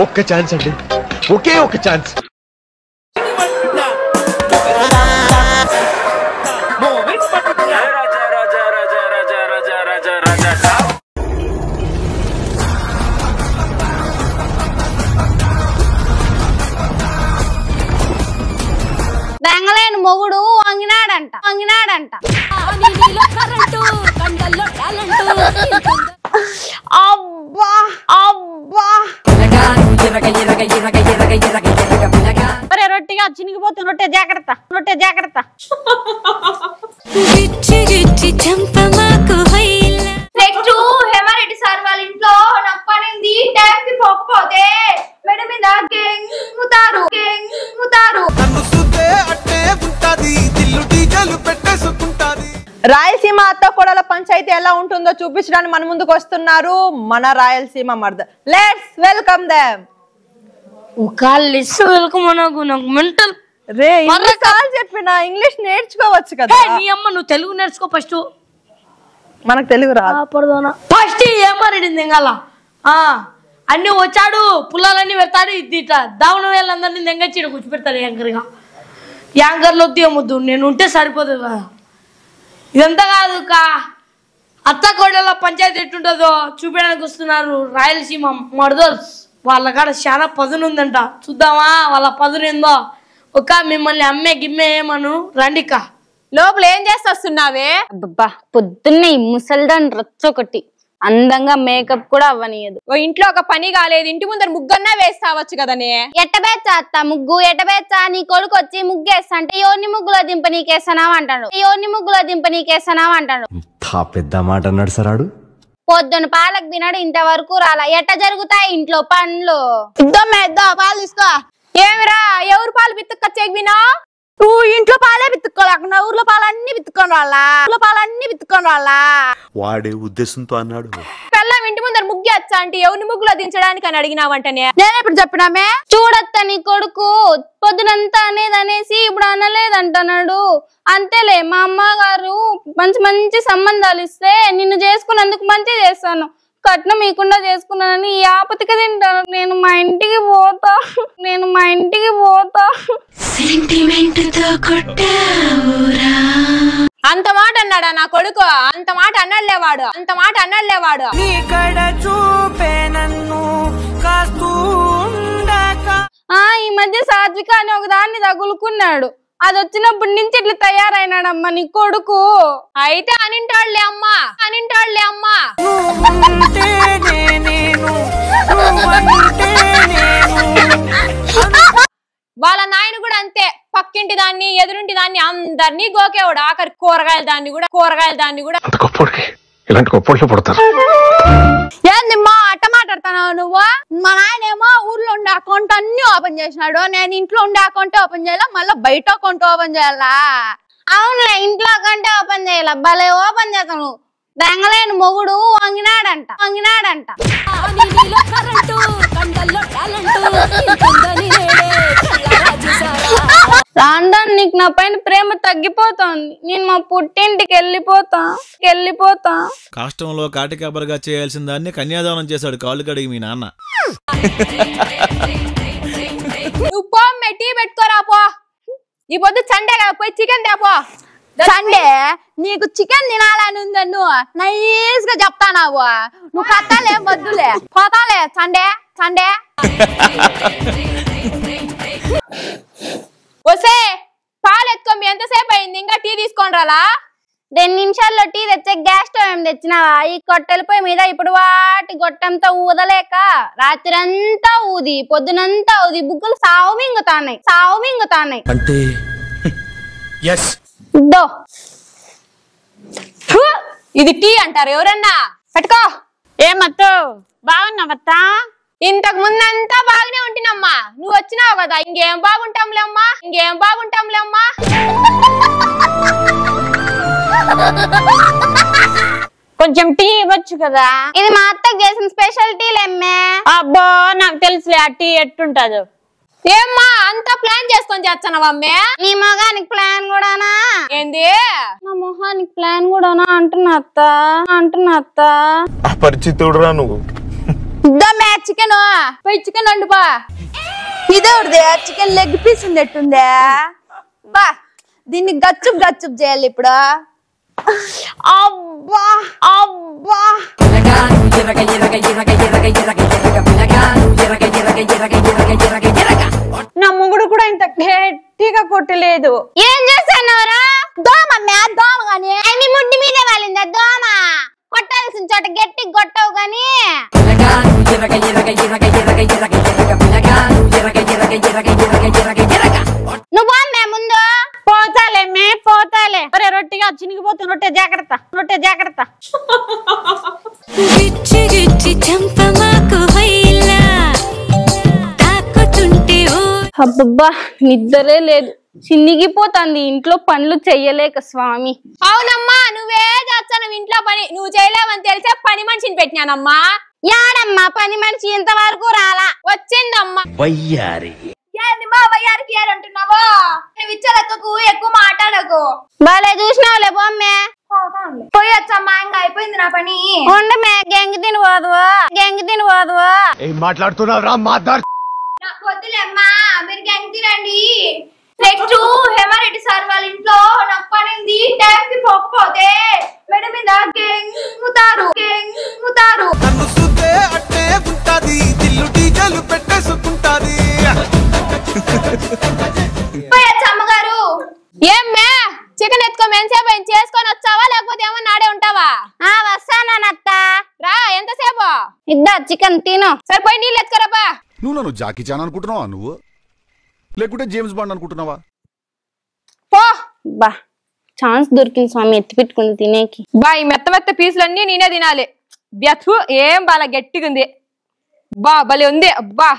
ఒక్క ఛాన్స్ అండి, ఒకే ఒక ఛాన్స్. బెంగలేని మొగుడు వంగినాడంట. అబ్బా అబ్బా రొట్టిగా చినిగిపోతుంది. రొట్టె జాగ్రత్త. నెక్స్ట్ హేమారెడ్డి సార్ వాళ్ళ ఇంట్లో నప్పనింది ట్యాప్ కి పోకపోతే మెడ మీద గెంగుతారు. రాయలసీమ అత్తకోడల పంచాయతీ ఎలా ఉంటుందో చూపించడానికి మన ముందుకు వస్తున్నారు మన రాయలసీమ మర్ద. Let's welcome them. రే చెప్పిన ఇంగ్లీష్ నేర్చుకోవచ్చు కదా. నీ అమ్మ నువ్వు తెలుగు నేర్చుకో ఫస్ట్. మనకు తెలుగు రాదు. ఫస్ట్ ఏమారెడ్డి దింగాల అన్ని వచ్చాడు, పుల్లాలన్నీ పెడతాడు. ఇది దావన వేళ్ళందరినీ దెంగచ్చి కూర్చోపెడతాడు యాంకర్గా. యాంకర్లో వద్దు, నేను ఉంటే సరిపోతుంది కదా. ఇదంతా కాదు అత్త కోడల పంచాయతీ ఎట్టుంటుందో చూపించడానికి వస్తున్నారు రాయలసీమ మర్దర్స్. వాళ్ళ కాడ చాలా పదును ఉందంట. చూద్దామా వాళ్ళ పదును ఏందో. మిమ్మల్ని అమ్మే గిమ్మే ఏమను రండిక. లోపల ఏం చేస్తున్నావే? అబ్బా పొద్దున్నే ఈ ముసల్దాన్ రచ్చొకటి. అందంగా మేకప్ కూడా అవ్వనియదు. ఇంట్లో ఒక పని కాలేదు, ఇంటి ముందర ముగ్గన్నా వేస్తావచ్చు కదనే. ఎట్టబేచ్చా అత్త ముగ్గు ఎట్టబేచ్చా? నీ కొడుకు వచ్చి ముగ్గేస్తా అంటే ఎవరిని ముగ్గులో దింప నీకేస్తున్నావు అంటాడు. పెద్ద మాట అన్నాడు సరాడు. పొద్దున పాలకు తినడు, ఇంతవరకు రాలా. ఎట్ట జరుగుతాయి ఇంట్లో పనులు? పాలు తీసుకో. ఏమిరా ఎవరు పాలు పితుక్కొచ్చేకి వినా? నువ్వు ఇంట్లో పాలే పితుక్కోలేకుండా ఊర్లో పాలన్నీ పితుక్కొని రాలా. వాడే ఉద్దేశంతో అన్నాడు. పెళ్ళం ఇంటి ముందర ముగ్గేచ్చా అంటే ఎవరిని ముగ్గులో దించడానికి అని అడిగినావంటనే. నేను ఇప్పుడు చెప్పినామే. చూడత్త నీ కొడుకు పొద్దునంతా అనేసి ఇప్పుడు అనలేదంటున్నాడు. అంతేలే, మా అమ్మగారు మంచి సంబంధాలు ఇస్తే నిన్ను చేసుకున్నందుకు మంచి చేస్తాను, కట్నం ఇవ్వకుండా చేసుకున్నానని ఈ ఆపతికి తింటాను. నేను మా ఇంటికి పోతా. అంత మాట అన్నాడా నా కొడుకు? అంత మాట అన్నాడులేవాడు. ఈ మధ్య సాత్విక అని ఒక దాన్ని తగులుకున్నాడు. అది వచ్చినప్పటి నుంచి ఇట్లా తయారైనాడమ్మా నీ కొడుకు. అయితే అనింటాడులే అమ్మా. వాళ్ళ నాయన కూడా అంతే. పక్కింటి దాన్ని ఎదురింటి దాన్ని అందరినీ గోకేవాడు. ఆఖరి కూరగాయల దాన్ని కూడా ఇలాంటి గొప్పలు పడతారు. ఏందిమ్మా అట్ట మాట్లాడుతున్నావు నువ్వు? మా నాయనేమో ఊర్లో ఉండే అకౌంట్ అన్ని ఓపెన్ చేసినాడు, నేను ఇంట్లో ఉండే అకౌంట్ ఓపెన్ చేయాలా, మళ్ళీ బయట అకౌంట్ ఓపెన్ చేయాలా? అవునులే, ఇంట్లో అకౌంట్ ఓపెన్ చేయాల. భలే ఓపెన్ చేస్తాను. బెంగలేని మొగుడు వంగినాడంట. రాండాన్ నీకు నా పైన ప్రేమ తగ్గిపోతుంది. నేను మా పుట్టింటికి వెళ్ళిపోతా. కాష్టంలో కాటికాబరగా చేయాల్సిన దాన్ని కన్యాదానం చేశాడు కాళ్ళు కడిగి మీ నాన్న. నువ్వు పో, టీ పెట్టుకోరా పో. ఈ పొద్దు సండే కదా, పోయి చికెన్ తేపో. సండే నీకు చికెన్ తినాలని ఉందన్ను నైస్ గా చెప్తానావు. నువ్వు కట్టాలే వద్దులే, పోతాలే. సండే వసే పాలు ఎత్తుకోమి. ఎంతసేపు అయింది? ఇంకా టీ తీసుకొని రాలా? 2 నిమిషాల్లో టీ తెచ్చే గ్యాస్ స్టవ్ ఏం తెచ్చినావా? ఈ కట్టెల పొయ్యి మీద ఇప్పుడు వాటి గొట్టంతా ఊదలేక రాత్రి అంతా ఊది పొద్దునంతా ఊది బుగ్గులు సావు మింగుతాన్నాయి. అంటే ఇది టీ అంటారు ఎవరన్నా? పెట్టుకో. ఏమత్తో బాగున్నావత్తా? ఇంతకు ముందంతా బాగానే ఉంటున్నమ్మా, నువ్వు వచ్చినావు కదా ఇంకేం బాగుంటాంలే అమ్మా. కొంచెం టీ ఇవ్వచ్చు కదా. ఇది మా అత్తకు చేసిన స్పెషల్ టీలేమ్మే. అబ్బో నాకు తెలుసులే ఆ టీ ఎట్టుంటదో. ఏమ్మా అంతా ప్లాన్ చేసుకొని చేస్తానవమ్మే? నీ మొగానికి ప్లాన్ కూడానా? ఏంది? నా మొహానికి ప్లాన్ కూడానా అంటున్నా అత్త. అపరిచితుడురా నువ్వు. ఇద్దామే చికెన్ పోయి చికెన్ వండు బా. ఇదేవుడిదే చికెన్ లెగ్ పీస్ ఉండేట్టుందే బా. దీన్ని గచ్చుప్ గచ్చుప్ చేయాలి ఇప్పుడు. అబ్బా అబ్బా నా మొగుడు కూడా ఇంత గట్టిగా కొట్టలేదు. ఏం చేస్తానవరా? దోమ దోమ గాని అన్ని ముడ్డి మీదే వాలిందా దోమ? కొట్టాల్సిన చోట గట్టి కొట్టవు గాని. నువ్వు బామ్మే ముందు. పోతాలే పోతాలే. ఒరే రొట్టిగా చినిగిపోతుంది. రొట్టె జాగ్రత్త, రొట్టె జాగ్రత్త. అబ్బబ్బా నిద్రే లేదు, చిన్నిగిపోతుంది ఇంట్లో పనులు చెయ్యలేక స్వామి. అవునమ్మా నువ్వే చేస్తాను ఇంట్లో పని. నువ్వు చేయలేవని తెలిసే పని మనిషిని పెట్టినానమ్మా. యాడమ్మా పని మనిషి ఇంతవరకు రాలా? వచ్చిందమ్మా. ఏంది మా వయ్యారికి అంటున్నావో? నువ్వు ఇచ్చలక్కకు ఎక్కువ మాట్లాడకు. బాలే చూసినావులే బొమ్మే. పోయొచ్చమ్మా ఇంకా అయిపోయింది నా పని. ఉండమే గెంగి తిని పోదువా, గెంగి తిని పోదువా. ఏం మాట్లాడుతున్నావు రా మాట్లాడు. నాకు వద్దులేమ్మా మీరు గెంగి తినండి. నెక్స్ట్ హేమారెడ్డి సార్ వాళ్ళ ఇంట్లో నాకు పనింది. టైంకి పోకపోతే మెడ మీద గెంగుతారు గెంగుతారు. అమ్మగారు ఏమ్మే చికెన్ ఎత్తుకో ఎంతసేపు చేసుకొని వచ్చావా లేకపోతే ఏమన్నా ఆడే ఉంటావా? వస్తానత్త రా. ఎంతసేపు? ఇద్దా చికెన్ తిను. సరిపోయి నీళ్ళు ఎత్తుకోరాబా. నువ్వు నన్ను జాకీ చాన్ అనుకుంటున్నావా నువ్వు, లేకుంటే జేమ్స్ బాండ్ అనుకుంటున్నావా? పో బా ఛాన్స్ దొరికింది స్వామి ఎత్తి పెట్టుకుని తినేకి. బా ఈ మెత్త మెత్త పీసులన్నీ నేనే తినాలి. బ్యథు ఏం బాగా గట్టిగా ఉంది. బా భలే ఉంది. అబ్బా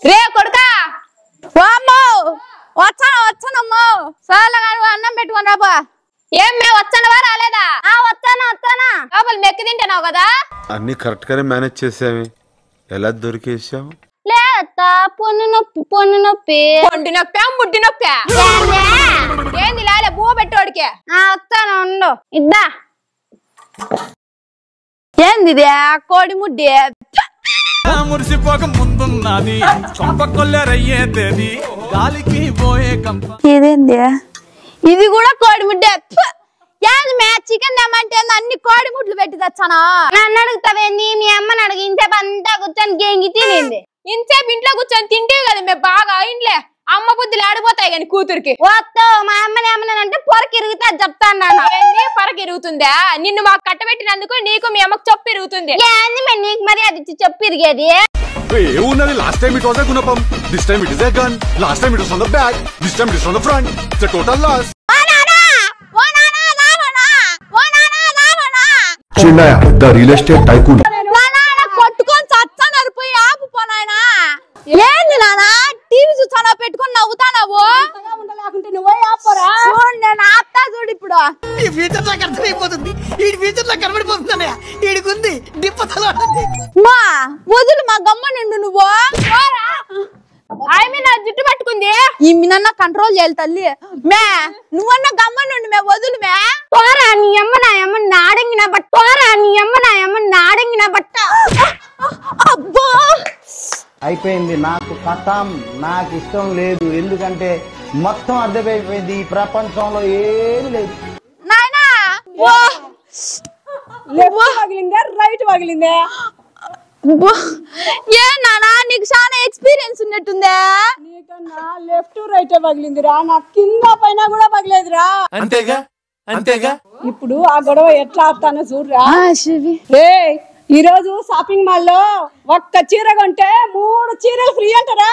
రే కొడుకా. వచ్చానమ్మో. సార్లు అన్నం పెట్టుకుని రాబా. ఏం మే వచ్చానవా రాలేదా? వస్తానా లోపల మెక్కి తింటున్నావు కదా. అన్ని కరెక్ట్ గానే మేనేజ్ చేసావి. ఎలా దొరికేసావు? లేదా పొన్ను నొప్పి పొన్ను నొప్పి పొండి నొప్పా ముడ్డి నొప్పా? ఏంది లాలే బువ్వ పెట్టోడికి. వస్తాను ఉండు. ఇద్దా ఏంది కోడి ముడ్డి? మురిసిపోక ముందున్నది కొంప కొల్లరయ్యేది గాలికి పోయే కంప. ఇదేంది? ఇది కూడా కోడి ముడ్డే. ఏంది మే చికెన్ తెమ్మంటే అన్ని కోడి ముడ్లు పెట్టి తెచ్చానా? నన్ను అడుగుతావేంది? మీ అమ్మని అడుగు. ఇంతసేపు అంతా కూర్చొని గెంగి తినింది. ఇంతసేపు ఇంట్లో కూర్చొని తింటే కదా మేము బాగా ఇంట్లే. అమ్మ బుద్ధులు ఆడిపోతాయి కానీ కూతురికి. వస్తా మా అమ్మని ఏమన్నానంటే పొరకి ఇరుగుతా చెప్తాను. ఏంది పొరకి ఇరుగుతుందా? నిన్ను మాకు కట్టబెట్టినందుకు నీకు మీ అమ్మకు చెప్పు ఇరుగుతుంది. ఏంది మే నీకు మరి అది చెప్పు ఇరిగేది? ఏమున్నది? Last time it was a గుణపం, this time it is a gun. Last time it was on the back, this time it is on the front. It's a total loss. Chinnayya the real estate tycoon. కొట్టుకొని చచ్చాను పోయి ఆపు పోనాయనా. ఏంది నానా TV చూసానా పెట్టుకొని నవ్వుతానావు? చూడండి నేను ఆపుతా చూడు. ఇప్పుడు ఈ ఫ్యూచర్ నాకు అర్థమైపోతుంది. ఈ ఫ్యూచర్ నాకు కనబడిపోతుందన్నయ్య. ఈడికుంది దిప్పతలో మా వదులు మా గమ్మ నిండు. నువ్వు ఆమె నా జుట్టు పట్టుకుంది. ఈ మినన్న కంట్రోల్ చేయాలి తల్లి. మే నువ్వన్న గమ్మ నుండి మే వదులు. మే తోరా నీ అమ్మ నా అమ్మ నాడంగిన బట్ట. తోరా నీ అమ్మ నా అమ్మ నాడంగిన బట్ట. అబ్బా అయిపోయింది. నాకు కథం నాకు ఇష్టం లేదు. ఎందుకంటే మొత్తం అర్థమైపోయింది. ఈ ప్రపంచంలో ఏమి లేదు. నాయనా పగిలిందా రైట్ పగిలిందా? ఏ నానా నీకు చాలా ఎక్స్పీరియన్స్ ఉన్నట్టుందే. నీకన్నా లెఫ్ట్ రైట్ పగిలిందిరా. నాకు కింద పైన కూడా పగిలేదురా. అంతేగా అంతేగా. ఇప్పుడు ఆ గొడవ ఎట్లా ఆపుతానో చూడరా. ఈ రోజు షాపింగ్ మాల్ లో ఒక్క చీర కొంటే 3 చీరలు ఫ్రీ అంటారా?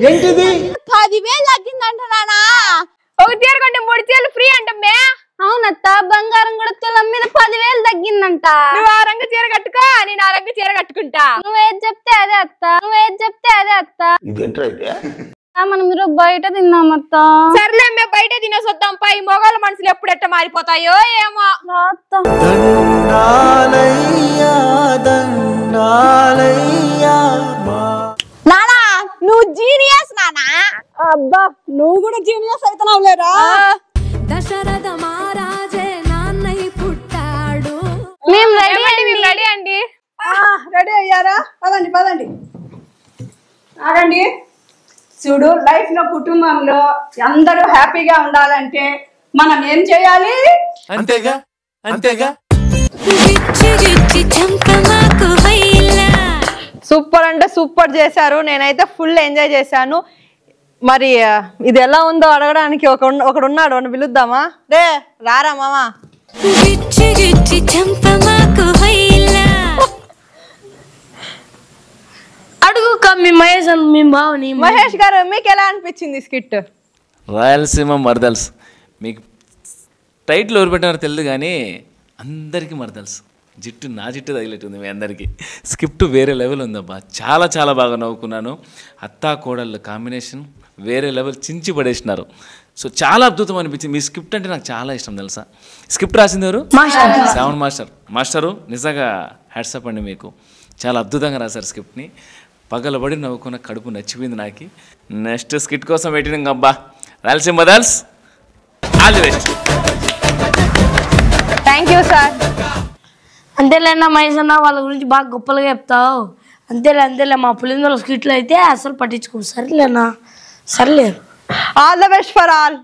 ఏంటిది? 10,000 తగ్గిందంట నానా. ఒక చీర కొంటే 3 చీరలు ఫ్రీ అంటమ్మే. అవునత్త బంగారం కూడా తులం మీద 10,000 తగ్గిందంట. నువ్వు ఆ రంగు చీర కట్టుకో, నేను ఆ రంగు చీర కట్టుకుంటా. నువ్వేది చెప్తే అదే అత్త. నువ్వేది చెప్తే అదే అత్త. మనం మీరు బయట తిన్నామత్త. సర్లే మేము బయట తినేసొద్దాం. పై మొగల మనసులు ఎప్పుడు ఎట్ట మారిపోతాయో ఏమో. నా నువ్వు కూడా జీనియస్ అవుతున్నావు లేరా? దశరథ మహారాజే నాన్నయ్య పుట్టాడు. మేము రెడీ అండి. రెడీ అయ్యారా? పదండి పదండి. ఆగండి. చూడు, లైఫ్ లో కుటుంబంలో అందరూ హ్యాపీగా ఉండాలంటే మనం ఏం చేయాలి? అంతేగా అంతేగా. సూపర్ అంటే సూపర్ చేశారు. నేనైతే ఫుల్ ఎంజాయ్ చేశాను. మరి ఇది ఎలా ఉందో అడగడానికి ఒకడున్నాడు, అని పిలుద్దామా? రే రారా మామా. అడుగు మీ మహేష్ మీ బావని. మహేష్ గారు, మీకు ఎలా అనిపించింది స్కిట్? రాయలసీమ మరదల్స్. మీకు టైటిల్ ఎవరు పెట్టారో తెలియదు కానీ అందరికీ మరదల్స్. జిట్టు నా జిట్టు తగిలేటుంది మీ అందరికీ. స్క్రిప్ట్ వేరే లెవెల్ ఉందబ్బా. చాలా చాలా బాగా నవ్వుకున్నాను. అత్తా కోడళ్ళ కాంబినేషన్ వేరే లెవెల్, చించి పడేసినారు. సో చాలా అద్భుతం అనిపించింది. మీ స్క్రిప్ట్ అంటే నాకు చాలా ఇష్టం తెలుసా. స్క్రిప్ట్ రాసింది ఎవరు? శ్రావణ్ మాస్టరు. నిజంగా హ్యాట్సప్ అండి మీకు. చాలా అద్భుతంగా రాశారు స్క్రిప్ట్ని. పగలబడి నవ్వుకున్న కడుపు నచ్చిపోయింది నాకు. నెక్స్ట్ స్కిట్ కోసం వెయిటింగ్ అబ్బా. రాయలసీమ మరదల్స్, all the best. Thank you sir. అంతేలేనా మహేష్ అన్న, వాళ్ళ గురించి బాగా గొప్పలుగా చెప్తావు. అంతేలే మా పులిందల స్కిట్లు అయితే అసలు పట్టించుకో. సరేలేనా? సర్లే. All the best for all.